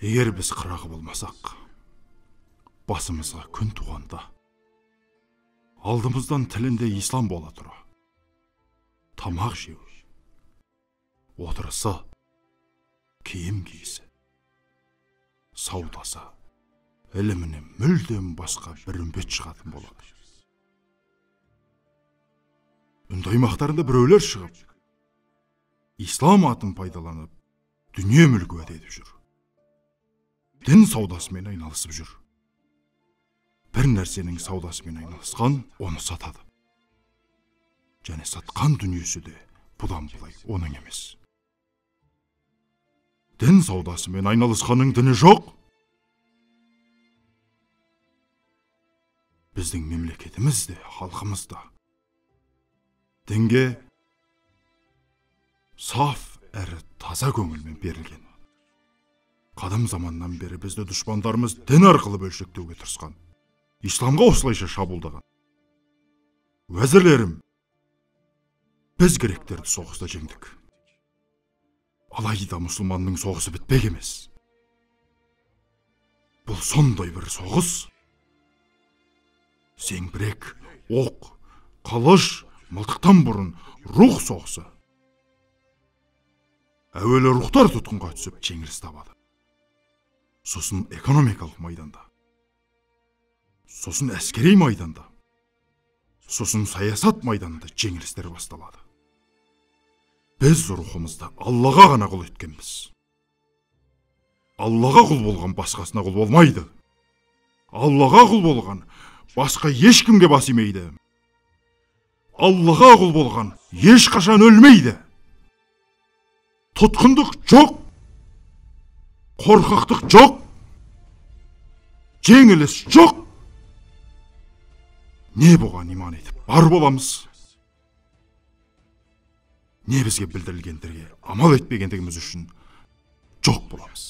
Егер біз қырағы болмасақ, басымызға күн туғанда, алдымыздан тілінде ислам бола тұра, тамақ жеу, отырысы, киім киісі, саудасы, іліміне мүлдем басқа бір үмбет шығатын болады. Үнді аймақтарында біреулер шығып, ислам атын пайдаланып, дүние мүлкі уәде етіп жүр. Дін саудасымен айналысып жүр. Бір нәрсенің саудасымен айналысқан, оны сатады. Және сатқан дүниесі де бұдан бұлай оның емес. Дін саудасымен айналысқаның діні жоқ. Біздің мемлекетіміз де, халқымыз да дінге саф әрі таза көңілмен берілген. Қадым заманнан бері бізді дұшпандарымыз дін арқылы бөлшектеуге тырысқан. Исламға осылайша шабуылдаған. Уәзірлерім, біз гректерді соғыста жеңдік. Алайда мұсылманның соғысы бітпек емес. Бұл сондай бір соғыс. Зеңбірек, оқ, қылыш, мылтықтан бұрын рух соғысы. Әуелі рухтар тұтқынға түсіп жеңіліс табады. Сосын экономикалық майданда. Сосын әскери майданда. Сосын саясат майданда жеңілістер басталады. Біз рухымызды Аллаға ғана құл еткенбіз. Аллаға құл болған басқасына құл болмайды. Аллаға құл болған басқа ешкімге бас имейді. Аллаға құл болған ешқашан өлмейді. Тұтқындық жоқ, қорқақтық жоқ, жеңіліс жоқ. Не бұған иман етіп бар боламыз? Не бізге білдірілгендерге амал етпегендігіміз үшін жоқ боламыз?